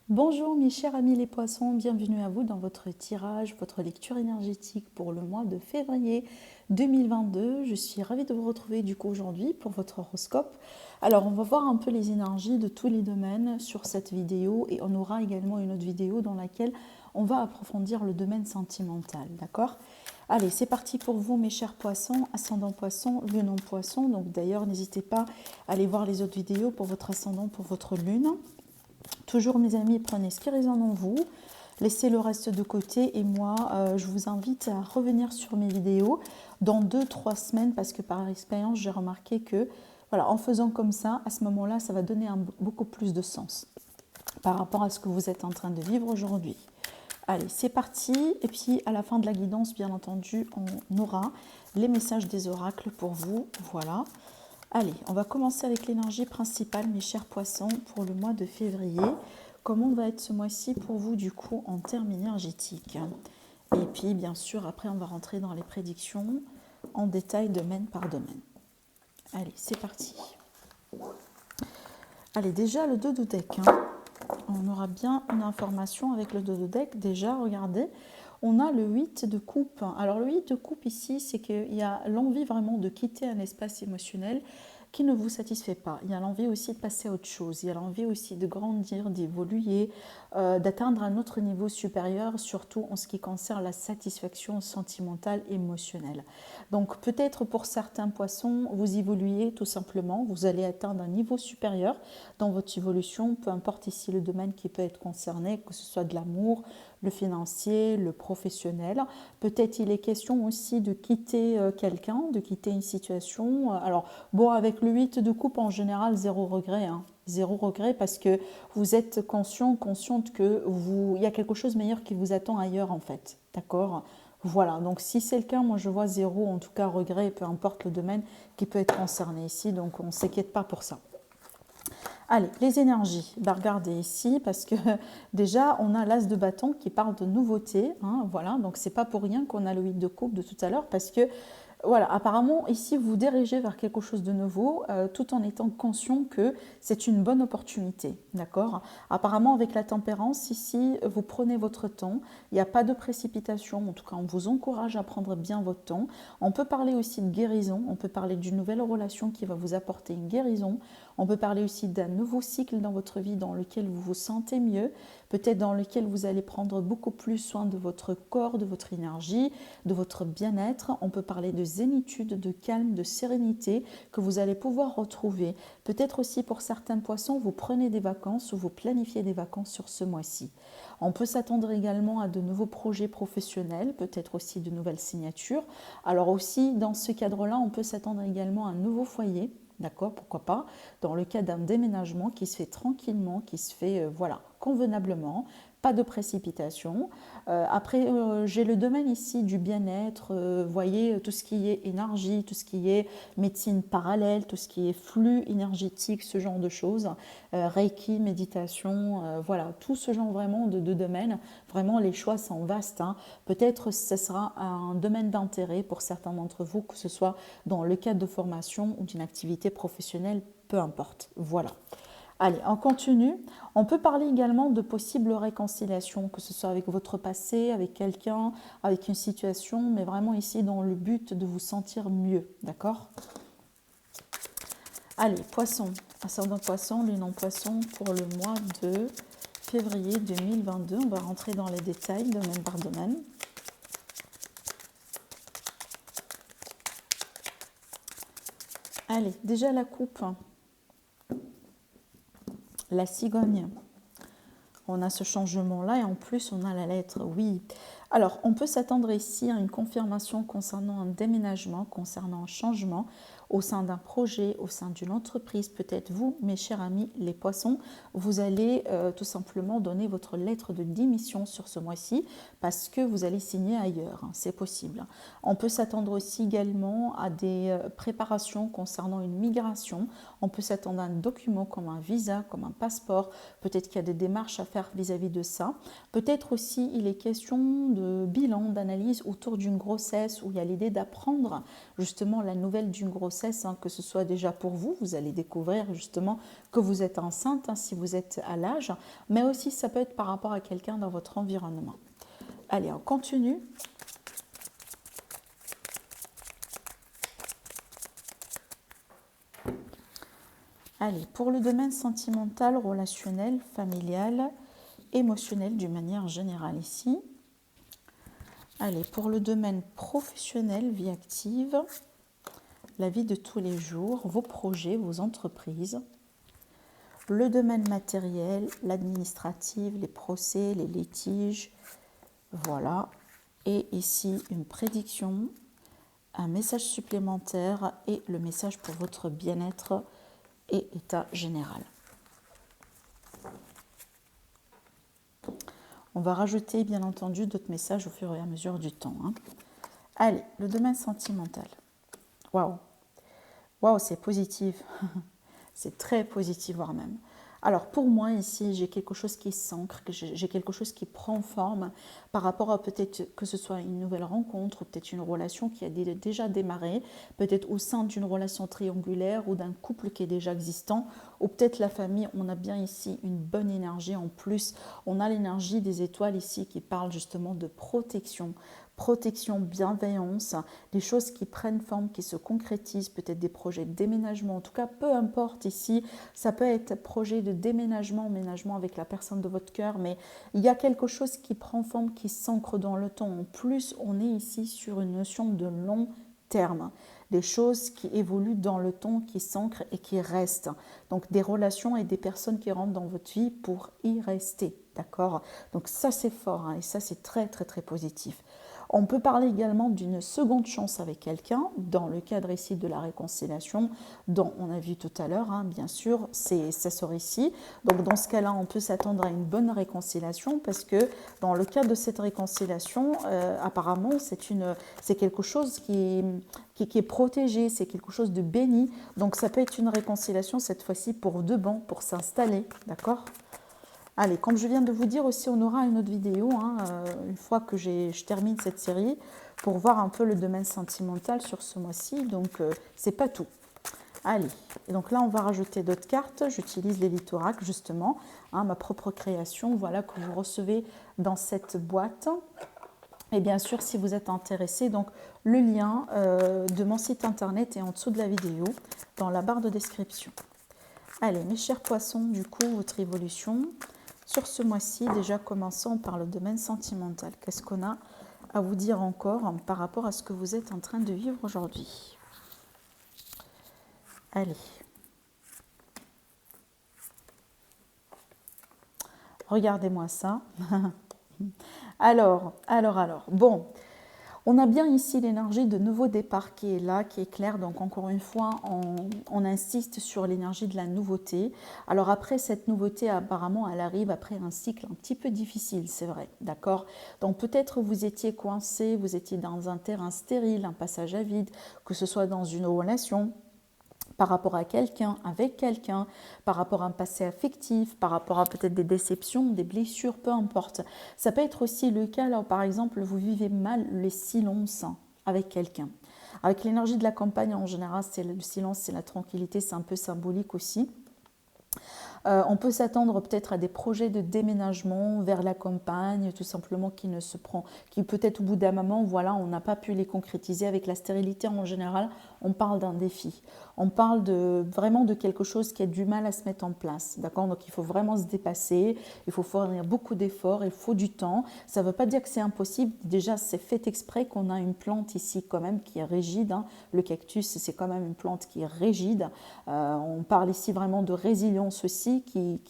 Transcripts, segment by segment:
Bonjour mes chers amis les poissons, bienvenue à vous dans votre tirage, votre lecture énergétique pour le mois de février 2022. Je suis ravie de vous retrouver du coup aujourd'hui pour votre horoscope. Alors on va voir un peu les énergies de tous les domaines sur cette vidéo et on aura également une autre vidéo dans laquelle on va approfondir le domaine sentimental, d'accord? Allez, c'est parti pour vous mes chers poissons, ascendant poisson, lune en poisson. Donc d'ailleurs n'hésitez pas à aller voir les autres vidéos pour votre ascendant, pour votre lune. Toujours mes amis, prenez ce qui résonne en vous, laissez le reste de côté et moi je vous invite à revenir sur mes vidéos dans 2-3 semaines parce que par expérience j'ai remarqué que voilà, en faisant comme ça, à ce moment-là, ça va donner beaucoup plus de sens par rapport à ce que vous êtes en train de vivre aujourd'hui. Allez, c'est parti. Et puis à la fin de la guidance, bien entendu, on aura les messages des oracles pour vous. Voilà. Allez, on va commencer avec l'énergie principale, mes chers poissons, pour le mois de février. Comment va être ce mois-ci pour vous, du coup, en termes énergétiques? Et puis, bien sûr, après, on va rentrer dans les prédictions en détail, domaine par domaine. Allez, c'est parti. Allez, déjà, le dodo deck. On aura bien une information avec le dodo deck. Déjà, regardez, on a le 8 de coupe. Alors, le 8 de coupe ici, c'est qu'il y a l'envie vraiment de quitter un espace émotionnel qui ne vous satisfait pas. Il y a l'envie aussi de passer à autre chose. Il y a l'envie aussi de grandir, d'évoluer, d'atteindre un autre niveau supérieur, surtout en ce qui concerne la satisfaction sentimentale, émotionnelle. Donc peut-être pour certains poissons, vous évoluez tout simplement, vous allez atteindre un niveau supérieur dans votre évolution, peu importe ici le domaine qui peut être concerné, que ce soit de l'amour, le financier, le professionnel. Peut-être il est question aussi de quitter quelqu'un, de quitter une situation. Alors bon, avec le 8 de coupe, en général, zéro regret. Zéro regret parce que vous êtes consciente que il y a quelque chose de meilleur qui vous attend ailleurs en fait. D'accord? Voilà, donc si c'est le cas, moi je vois zéro, en tout cas regret, peu importe le domaine qui peut être concerné ici, donc on ne s'inquiète pas pour ça. Allez, les énergies, regardez ici parce que déjà on a l'as de bâton qui parle de nouveauté, voilà, donc c'est pas pour rien qu'on a le 8 de coupe de tout à l'heure parce que voilà, apparemment ici vous dirigez vers quelque chose de nouveau tout en étant conscient que c'est une bonne opportunité, d'accord? Apparemment avec la tempérance ici vous prenez votre temps, il n'y a pas de précipitation, en tout cas on vous encourage à prendre bien votre temps. On peut parler aussi de guérison, on peut parler d'une nouvelle relation qui va vous apporter une guérison, on peut parler aussi d'un nouveau cycle dans votre vie dans lequel vous vous sentez mieux, peut-être dans lequel vous allez prendre beaucoup plus soin de votre corps, de votre énergie, de votre bien-être. On peut parler de zénitude, de calme, de sérénité que vous allez pouvoir retrouver. Peut-être aussi pour certains poissons, vous prenez des vacances ou vous planifiez des vacances sur ce mois-ci. On peut s'attendre également à de nouveaux projets professionnels, peut-être aussi de nouvelles signatures. Alors aussi, dans ce cadre-là, on peut s'attendre également à un nouveau foyer. D'accord, pourquoi pas, dans le cas d'un déménagement qui se fait tranquillement, qui se fait voilà, convenablement, pas de précipitation. Après, j'ai le domaine ici du bien-être, voyez, tout ce qui est énergie, tout ce qui est médecine parallèle, tout ce qui est flux énergétique, ce genre de choses, Reiki, méditation, voilà, tout ce genre vraiment de domaines. Vraiment, les choix sont vastes. Peut-être ce sera un domaine d'intérêt pour certains d'entre vous, que ce soit dans le cadre de formation ou d'une activité professionnelle, peu importe. Voilà. Allez, on continue. On peut parler également de possibles réconciliations, que ce soit avec votre passé, avec quelqu'un, avec une situation, mais vraiment ici dans le but de vous sentir mieux, d'accord? Allez, poisson, ascendant poisson, lune en poisson pour le mois de février 2022. On va rentrer dans les détails, domaine par domaine. Allez, déjà la coupe, la cigogne. On a ce changement-là et en plus on a la lettre oui. Alors on peut s'attendre ici à une confirmation concernant un déménagement, concernant un changement au sein d'un projet, au sein d'une entreprise. Peut-être vous, mes chers amis les poissons, vous allez tout simplement donner votre lettre de démission sur ce mois-ci parce que vous allez signer ailleurs, c'est possible. On peut s'attendre aussi également à des préparations concernant une migration. On peut s'attendre à un document comme un visa, comme un passeport. Peut-être qu'il y a des démarches à faire vis-à-vis de ça. Peut-être aussi il est question de bilan, d'analyse autour d'une grossesse où il y a l'idée d'apprendre justement la nouvelle d'une grossesse, hein, que ce soit déjà pour vous, vous allez découvrir justement que vous êtes enceinte, hein, si vous êtes à l'âge, mais aussi ça peut être par rapport à quelqu'un dans votre environnement. Allez, on continue. Allez, pour le domaine sentimental, relationnel, familial, émotionnel d'une manière générale ici. Allez, pour le domaine professionnel, vie active, la vie de tous les jours, vos projets, vos entreprises. Le domaine matériel, l'administratif, les procès, les litiges, voilà. Et ici, une prédiction, un message supplémentaire et le message pour votre bien-être et état général. On va rajouter bien entendu d'autres messages au fur et à mesure du temps, hein. Allez, le domaine sentimental. Waouh, waouh, c'est positif. C'est très positif voire même. Alors pour moi ici, j'ai quelque chose qui s'ancre, j'ai quelque chose qui prend forme par rapport à peut-être que ce soit une nouvelle rencontre, peut-être une relation qui a déjà démarré, peut-être au sein d'une relation triangulaire ou d'un couple qui est déjà existant, ou peut-être la famille. On a bien ici une bonne énergie en plus. On a l'énergie des étoiles ici qui parle justement de protection. Protection, bienveillance, des choses qui prennent forme, qui se concrétisent, peut-être des projets de déménagement, en tout cas peu importe ici, ça peut être projet de déménagement, emménagement avec la personne de votre cœur, mais il y a quelque chose qui prend forme, qui s'ancre dans le temps. En plus, on est ici sur une notion de long terme, des choses qui évoluent dans le temps, qui s'ancrent et qui restent. Donc des relations et des personnes qui rentrent dans votre vie pour y rester, d'accord? Donc ça c'est fort, hein, et ça c'est très très très positif. On peut parler également d'une seconde chance avec quelqu'un, dans le cadre ici de la réconciliation, dont on a vu tout à l'heure, hein, bien sûr, ça sort ici. Donc dans ce cas-là, on peut s'attendre à une bonne réconciliation, parce que dans le cadre de cette réconciliation, apparemment, c'est quelque chose qui est protégé, c'est quelque chose de béni. Donc ça peut être une réconciliation cette fois-ci pour de bon, pour s'installer, d'accord ? Allez, comme je viens de vous dire aussi, on aura une autre vidéo, hein, une fois que je termine cette série, pour voir un peu le domaine sentimental sur ce mois-ci. Donc, c'est pas tout. Allez, et donc là, on va rajouter d'autres cartes. J'utilise les lithorac, justement, hein, ma propre création, voilà, que vous recevez dans cette boîte. Et bien sûr, si vous êtes intéressé, donc le lien de mon site internet est en dessous de la vidéo, dans la barre de description. Allez, mes chers poissons, du coup, votre évolution. Sur ce mois-ci, déjà commençons par le domaine sentimental. Qu'est-ce qu'on a à vous dire encore par rapport à ce que vous êtes en train de vivre aujourd'hui? Allez. Regardez-moi ça. Alors. Bon, on a bien ici l'énergie de nouveau départ qui est là, qui est claire. Donc encore une fois, on insiste sur l'énergie de la nouveauté. Alors après, cette nouveauté, apparemment, elle arrive après un cycle un petit peu difficile, c'est vrai, d'accord? Donc peut-être vous étiez coincé, vous étiez dans un terrain stérile, un passage à vide, que ce soit dans une relation, par rapport à quelqu'un, avec quelqu'un, par rapport à un passé affectif, par rapport à peut-être des déceptions, des blessures, peu importe. Ça peut être aussi le cas, là, par exemple, vous vivez mal le silence avec quelqu'un. Avec l'énergie de la campagne, en général, c'est le silence, c'est la tranquillité, c'est un peu symbolique aussi. On peut s'attendre peut-être à des projets de déménagement vers la campagne, tout simplement qui peut-être au bout d'un moment, voilà, on n'a pas pu les concrétiser. Avec la stérilité en général, on parle d'un défi. On parle vraiment de quelque chose qui a du mal à se mettre en place, d'accord? Donc il faut vraiment se dépasser, il faut fournir beaucoup d'efforts, il faut du temps. Ça ne veut pas dire que c'est impossible. Déjà, c'est fait exprès qu'on a une plante ici quand même qui est rigide, hein. Le cactus, c'est quand même une plante qui est rigide. On parle ici vraiment de résilience aussi, qui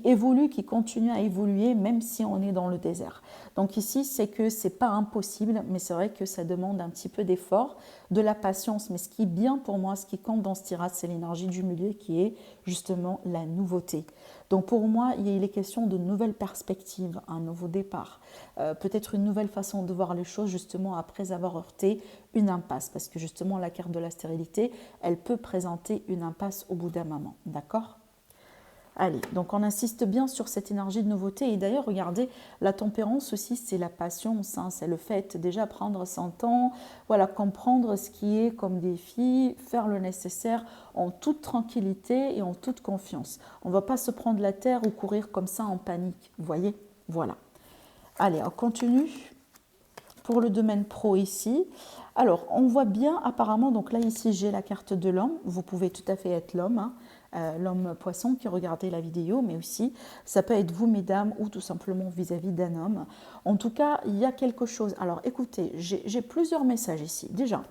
évolue, qui continue à évoluer même si on est dans le désert. Donc ici, c'est que c'est pas impossible, mais c'est vrai que ça demande un petit peu d'effort, de la patience. Mais ce qui est bien pour moi, ce qui compte dans ce tirage, c'est l'énergie du milieu qui est justement la nouveauté. Donc pour moi, il est question de nouvelles perspectives, un nouveau départ, peut-être une nouvelle façon de voir les choses justement après avoir heurté une impasse, parce que justement la carte de la stérilité, elle peut présenter une impasse au bout d'un moment, d'accord? Allez, donc on insiste bien sur cette énergie de nouveauté. Et d'ailleurs, regardez, la tempérance aussi, c'est la patience, hein, c'est le fait déjà prendre son temps, voilà, comprendre ce qui est comme défi, faire le nécessaire en toute tranquillité et en toute confiance. On ne va pas se prendre la terre ou courir comme ça en panique, vous voyez? Voilà. Allez, on continue pour le domaine pro ici. Alors, on voit bien apparemment, donc là ici j'ai la carte de l'homme, vous pouvez tout à fait être l'homme, hein, l'homme poisson qui regardait la vidéo, mais aussi ça peut être vous mesdames ou tout simplement vis-à-vis d'un homme. En tout cas, il y a quelque chose. Alors écoutez, j'ai plusieurs messages ici. Déjà,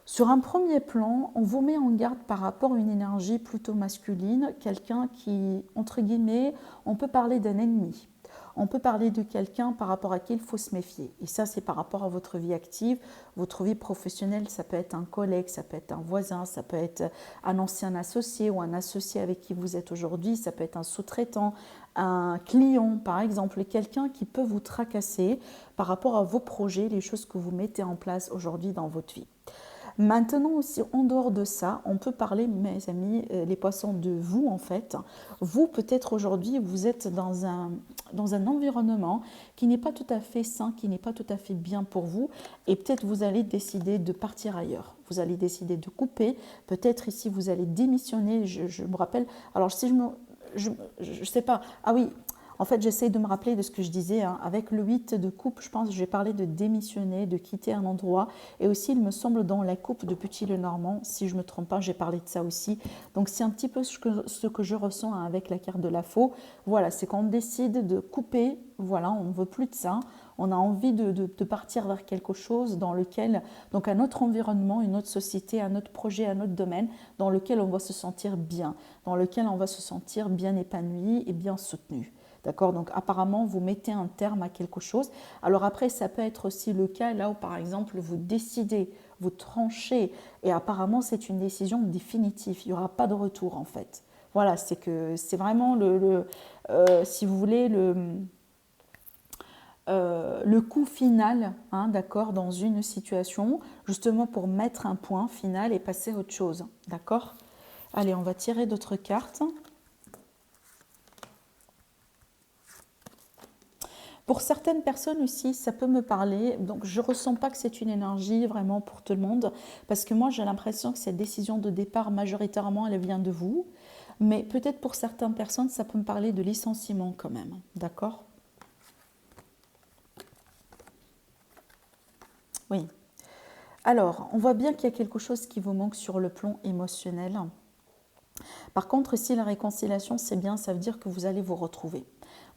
sur un premier plan, on vous met en garde par rapport à une énergie plutôt masculine, quelqu'un qui, entre guillemets, on peut parler d'un ennemi. On peut parler de quelqu'un par rapport à qui il faut se méfier. Et ça, c'est par rapport à votre vie active, votre vie professionnelle. Ça peut être un collègue, ça peut être un voisin, ça peut être un ancien associé ou un associé avec qui vous êtes aujourd'hui. Ça peut être un sous-traitant, un client, par exemple, quelqu'un qui peut vous tracasser par rapport à vos projets, les choses que vous mettez en place aujourd'hui dans votre vie. Maintenant aussi, en dehors de ça, on peut parler, mes amis, les poissons, de vous en fait. Vous, peut-être aujourd'hui, vous êtes dans un environnement qui n'est pas tout à fait sain, qui n'est pas tout à fait bien pour vous. Et peut-être vous allez décider de partir ailleurs. Vous allez décider de couper. Peut-être ici, vous allez démissionner. Je me rappelle, alors si je sais pas, ah oui, en fait, j'essaie de me rappeler de ce que je disais. Hein. Avec le 8 de coupe, je pense que j'ai parlé de démissionner, de quitter un endroit. Et aussi, il me semble, dans la coupe de Petit-Lenormand, si je ne me trompe pas, j'ai parlé de ça aussi. Donc, c'est un petit peu ce que je ressens hein, avec la carte de la faux. Voilà, c'est quand on décide de couper, voilà, on ne veut plus de ça. On a envie de partir vers quelque chose dans lequel, donc un autre environnement, une autre société, un autre projet, un autre domaine, dans lequel on va se sentir bien, dans lequel on va se sentir bien épanoui et bien soutenu. D'accord? Donc apparemment, vous mettez un terme à quelque chose. Alors après, ça peut être aussi le cas là où par exemple, vous décidez, vous tranchez et apparemment, c'est une décision définitive. Il n'y aura pas de retour en fait. Voilà, c'est vraiment si vous voulez, le coup final, hein, d'accord, dans une situation, justement pour mettre un point final et passer à autre chose. D'accord? Allez, on va tirer d'autres cartes. Pour certaines personnes aussi, ça peut me parler. Donc, je ne ressens pas que c'est une énergie vraiment pour tout le monde. Parce que moi, j'ai l'impression que cette décision de départ, majoritairement, elle vient de vous. Mais peut-être pour certaines personnes, ça peut me parler de licenciement quand même. D'accord? Oui. Alors, on voit bien qu'il y a quelque chose qui vous manque sur le plan émotionnel. Par contre, ici, la réconciliation, c'est bien, ça veut dire que vous allez vous retrouver.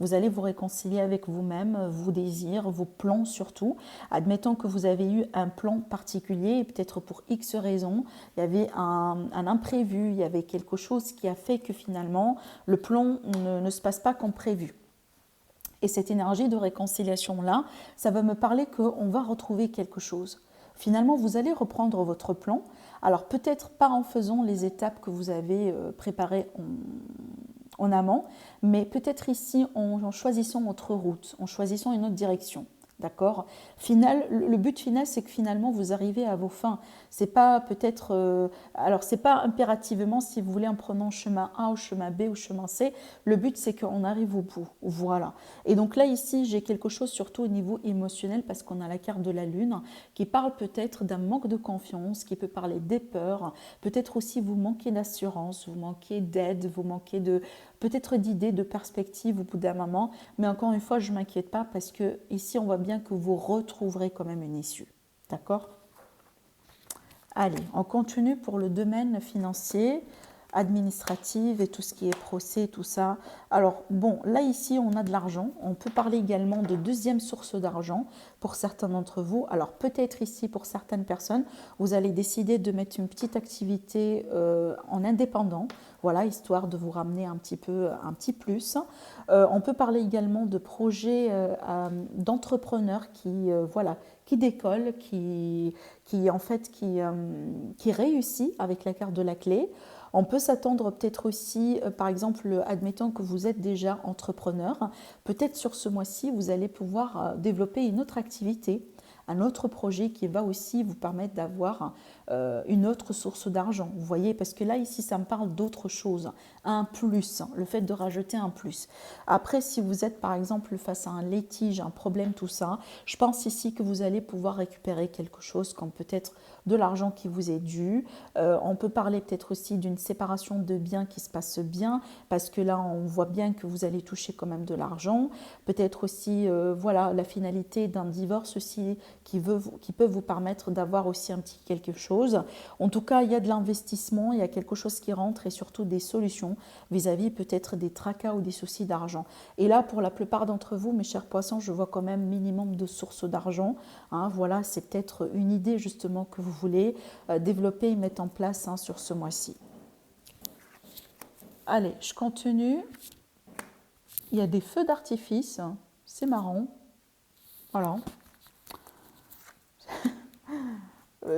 Vous allez vous réconcilier avec vous-même, vos désirs, vos plans surtout. Admettons que vous avez eu un plan particulier et peut-être pour X raisons, il y avait un imprévu, il y avait quelque chose qui a fait que finalement, le plan ne se passe pas comme prévu. Et cette énergie de réconciliation-là, ça va me parler qu'on va retrouver quelque chose. Finalement, vous allez reprendre votre plan. Alors peut-être pas en faisant les étapes que vous avez préparées en amont, mais peut-être ici en choisissant autre route, en choisissant une autre direction. D'accord. Le but final, c'est que finalement vous arrivez à vos fins. C'est pas peut-être, alors c'est pas impérativement si vous voulez en prenant chemin A ou chemin B ou chemin C. Le but c'est qu'on arrive au bout. Voilà. Et donc là ici j'ai quelque chose surtout au niveau émotionnel parce qu'on a la carte de la lune qui parle peut-être d'un manque de confiance, qui peut parler des peurs. Peut-être aussi vous manquez d'assurance, vous manquez d'aide, vous manquez de peut-être d'idées, de perspectives au bout d'un moment. Mais encore une fois, je ne m'inquiète pas parce que ici, on voit bien que vous retrouverez quand même une issue. D'accord? Allez, on continue pour le domaine financier, administratif et tout ce qui est procès, tout ça. Alors, bon, là, ici, on a de l'argent. On peut parler également de deuxième source d'argent pour certains d'entre vous. Alors, peut-être ici, pour certaines personnes, vous allez décider de mettre une petite activité en indépendant. Voilà, histoire de vous ramener un petit plus. On peut parler également de projets d'entrepreneurs qui décollent, qui réussit avec la carte de la clé. On peut s'attendre peut-être aussi, par exemple, admettons que vous êtes déjà entrepreneur, peut-être sur ce mois-ci, vous allez pouvoir développer une autre activité, un autre projet qui va aussi vous permettre d'avoir une autre source d'argent. Vous voyez, parce que là, ici, ça me parle d'autre chose, un plus, le fait de rajouter un plus. Après, si vous êtes, par exemple, face à un litige, un problème, tout ça, je pense ici que vous allez pouvoir récupérer quelque chose comme peut-être de l'argent qui vous est dû. On peut parler peut-être aussi d'une séparation de biens qui se passe bien, parce que là, on voit bien que vous allez toucher quand même de l'argent. Peut-être aussi, voilà, la finalité d'un divorce aussi qui peut vous permettre d'avoir aussi un petit quelque chose. En tout cas, il y a de l'investissement, il y a quelque chose qui rentre et surtout des solutions vis-à-vis peut-être des tracas ou des soucis d'argent. Et là, pour la plupart d'entre vous, mes chers poissons, je vois quand même minimum de sources d'argent. Hein, voilà, c'est peut-être une idée justement que vous voulez développer et mettre en place sur ce mois-ci. Allez, je continue. Il y a des feux d'artifice, c'est marrant. Voilà.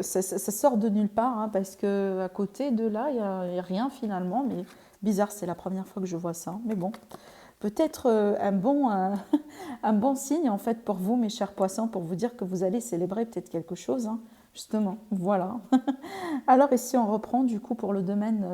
Ça sort de nulle part, parce qu'à côté de là, il n'y a rien finalement. Mais bizarre, c'est la première fois que je vois ça. Mais bon, peut-être un bon signe en fait pour vous, mes chers poissons, pour vous dire que vous allez célébrer peut-être quelque chose. Justement, voilà. Alors ici, on reprend du coup pour le domaine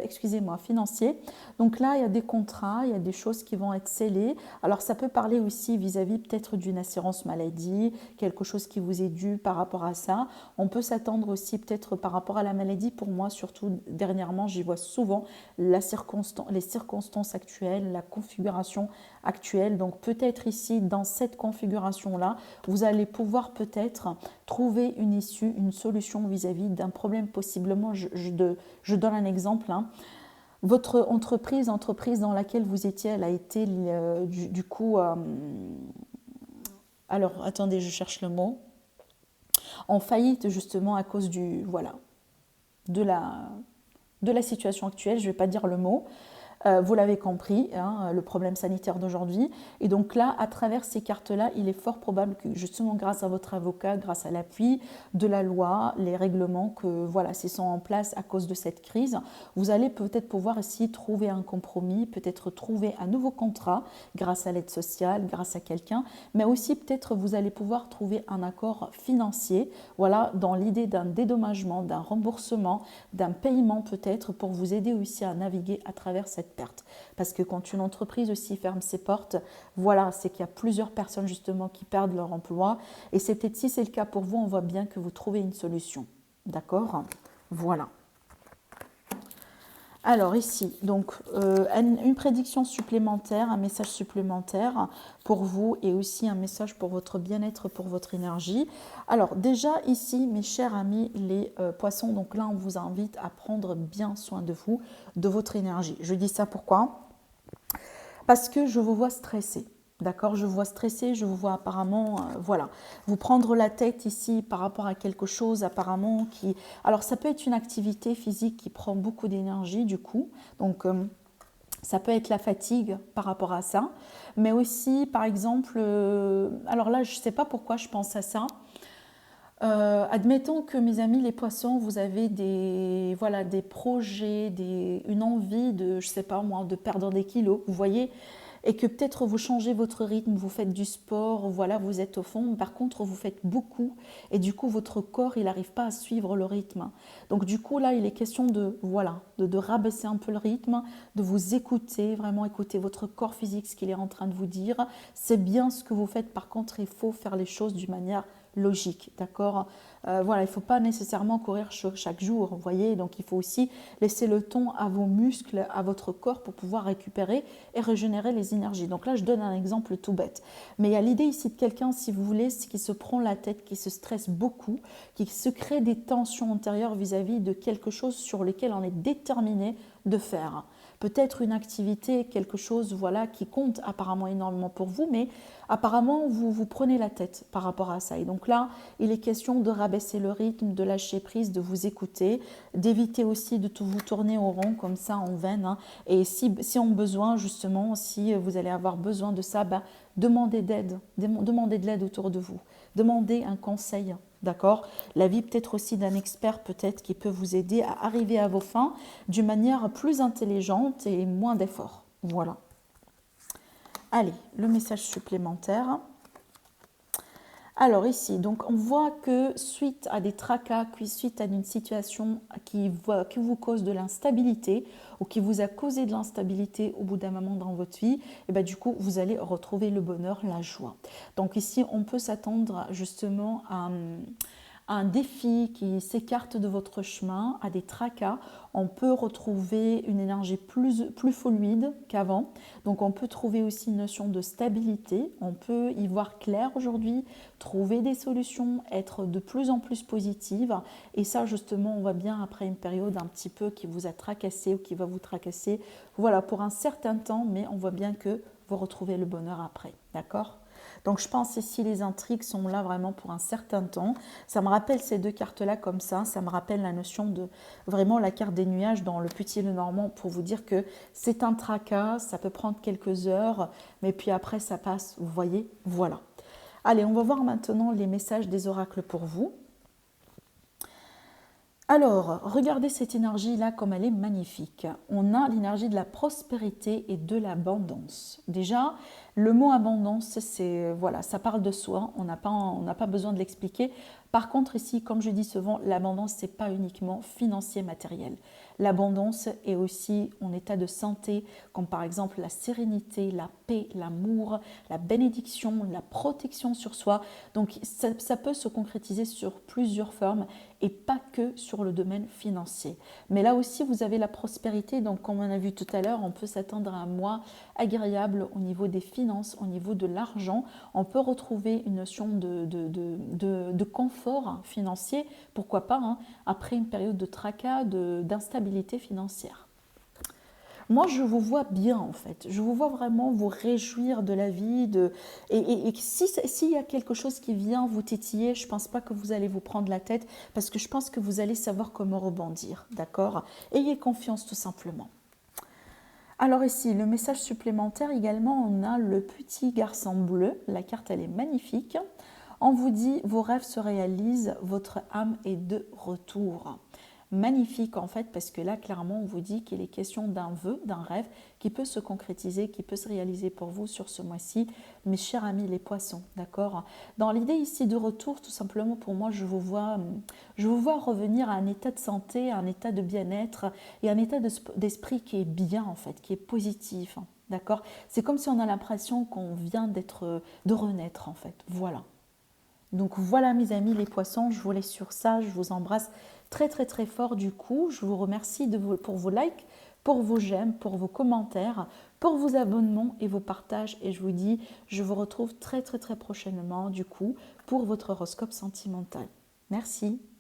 excusez-moi, financier. Donc là, il y a des contrats, il y a des choses qui vont être scellées. Alors ça peut parler aussi vis-à-vis peut-être d'une assurance maladie, quelque chose qui vous est dû par rapport à ça. On peut s'attendre aussi peut-être par rapport à la maladie. Pour moi, surtout dernièrement, j'y vois souvent les circonstances actuelles, la configuration actuelle. Donc peut-être ici, dans cette configuration-là, vous allez pouvoir peut-être trouver une issue, une solution vis-à-vis d'un problème possiblement. Je donne un exemple. Votre entreprise dans laquelle vous étiez, elle a été du coup... alors, attendez, je cherche le mot. En faillite justement à cause de la situation actuelle. Je ne vais pas dire le mot. Vous l'avez compris, le problème sanitaire d'aujourd'hui. Et donc là, à travers ces cartes-là, il est fort probable que justement grâce à votre avocat, grâce à l'appui de la loi, les règlements que voilà, s'ils sont en place à cause de cette crise, vous allez peut-être pouvoir ici trouver un compromis, peut-être trouver un nouveau contrat grâce à l'aide sociale, grâce à quelqu'un, mais aussi peut-être vous allez pouvoir trouver un accord financier, voilà, dans l'idée d'un dédommagement, d'un remboursement, d'un paiement peut-être pour vous aider aussi à naviguer à travers cette perte. Parce que quand une entreprise aussi ferme ses portes, voilà, c'est qu'il y a plusieurs personnes justement qui perdent leur emploi. Et c'est peut-être, si c'est le cas pour vous, on voit bien que vous trouvez une solution. D'accord? Voilà. Alors ici, donc une prédiction supplémentaire, un message supplémentaire pour vous et aussi un message pour votre bien-être, pour votre énergie. Alors déjà ici, mes chers amis les poissons, donc là on vous invite à prendre bien soin de vous, de votre énergie. Je dis ça pourquoi? Parce que je vous vois stressé. D'accord, je vous vois stressé, je vous vois apparemment, voilà, vous prendre la tête ici par rapport à quelque chose apparemment qui... Alors ça peut être une activité physique qui prend beaucoup d'énergie du coup, donc ça peut être la fatigue par rapport à ça, mais aussi par exemple, alors là je ne sais pas pourquoi je pense à ça, admettons que mes amis les poissons, vous avez des projets, une envie de, je sais pas moi, de perdre des kilos, vous voyez, et que peut-être vous changez votre rythme, vous faites du sport, voilà, vous êtes au fond, par contre vous faites beaucoup et du coup votre corps il n'arrive pas à suivre le rythme. Donc du coup là il est question de rabaisser un peu le rythme, de vous écouter, vraiment écouter votre corps physique, ce qu'il est en train de vous dire. C'est bien ce que vous faites, par contre il faut faire les choses d'une manière logique, d'accord? Voilà, il ne faut pas nécessairement courir chaque jour, vous voyez, donc il faut aussi laisser le temps à vos muscles, à votre corps pour pouvoir récupérer et régénérer les énergies. Donc là, je donne un exemple tout bête. Mais il y a l'idée ici de quelqu'un, si vous voulez, qui se prend la tête, qui se stresse beaucoup, qui se crée des tensions antérieures vis-à-vis de quelque chose sur lequel on est déterminé de faire. Peut-être une activité, quelque chose voilà, qui compte apparemment énormément pour vous, mais apparemment vous vous prenez la tête par rapport à ça. Et donc là, il est question de rabaisser le rythme, de lâcher prise, de vous écouter, d'éviter aussi de tout vous tourner au rond comme ça en vain. Et si on a besoin, justement, si vous allez avoir besoin de ça, demandez d'aide, demandez de l'aide autour de vous, demandez un conseil. D'accord? L'avis peut-être aussi d'un expert peut-être qui peut vous aider à arriver à vos fins d'une manière plus intelligente et moins d'efforts. Voilà. Allez, le message supplémentaire. Alors ici, donc on voit que suite à des tracas, suite à une situation qui vous cause de l'instabilité ou qui vous a causé de l'instabilité au bout d'un moment dans votre vie, et bien du coup vous allez retrouver le bonheur, la joie. Donc ici on peut s'attendre justement à un défi qui s'écarte de votre chemin, à des tracas, on peut retrouver une énergie plus fluide qu'avant. Donc on peut trouver aussi une notion de stabilité, on peut y voir clair aujourd'hui, trouver des solutions, être de plus en plus positive. Et ça justement, on voit bien après une période un petit peu qui vous a tracassé ou qui va vous tracasser, voilà, pour un certain temps, mais on voit bien que vous retrouvez le bonheur après, d'accord ? Donc je pense ici les intrigues sont là vraiment pour un certain temps. Ça me rappelle ces deux cartes-là comme ça me rappelle la notion de vraiment la carte des nuages dans le Petit et le Normand pour vous dire que c'est un tracas, ça peut prendre quelques heures, mais puis après ça passe, vous voyez, voilà. Allez, on va voir maintenant les messages des oracles pour vous. Alors, regardez cette énergie-là comme elle est magnifique. On a l'énergie de la prospérité et de l'abondance. Déjà, le mot abondance, c'est voilà, ça parle de soi. On n'a pas besoin de l'expliquer. Par contre, ici, comme je dis souvent, l'abondance, c'est pas uniquement financier, matériel. L'abondance est aussi en état de santé, comme par exemple la sérénité, la paix, l'amour, la bénédiction, la protection sur soi. Donc, ça peut se concrétiser sur plusieurs formes et pas que sur le domaine financier. Mais là aussi, vous avez la prospérité. Donc, comme on a vu tout à l'heure, on peut s'attendre à un mois agréable au niveau des finances, au niveau de l'argent. On peut retrouver une notion de confort financier, pourquoi pas, hein, après une période de tracas, d'instabilité financière. Moi, je vous vois bien, en fait. Je vous vois vraiment vous réjouir de la vie. Et s'il y a quelque chose qui vient vous titiller, je ne pense pas que vous allez vous prendre la tête parce que je pense que vous allez savoir comment rebondir. D'accord ? Ayez confiance, tout simplement. Alors ici, le message supplémentaire également, on a le petit garçon bleu. La carte, elle est magnifique. On vous dit, vos rêves se réalisent, votre âme est de retour. Magnifique en fait, parce que là, clairement, on vous dit qu'il est question d'un vœu, d'un rêve qui peut se concrétiser, qui peut se réaliser pour vous sur ce mois-ci, mes chers amis les poissons, d'accord ? Dans l'idée ici de retour, tout simplement, pour moi, je vous vois revenir à un état de santé, à un état de bien-être et un état d'esprit qui est bien en fait, qui est positif, hein, d'accord ? C'est comme si on a l'impression qu'on vient de renaître en fait, voilà. Donc voilà mes amis les poissons, je vous laisse sur ça, je vous embrasse très très très fort du coup. Je vous remercie pour vos likes, pour vos j'aime, pour vos commentaires, pour vos abonnements et vos partages. Et je vous dis, je vous retrouve très très très prochainement du coup pour votre horoscope sentimental. Merci.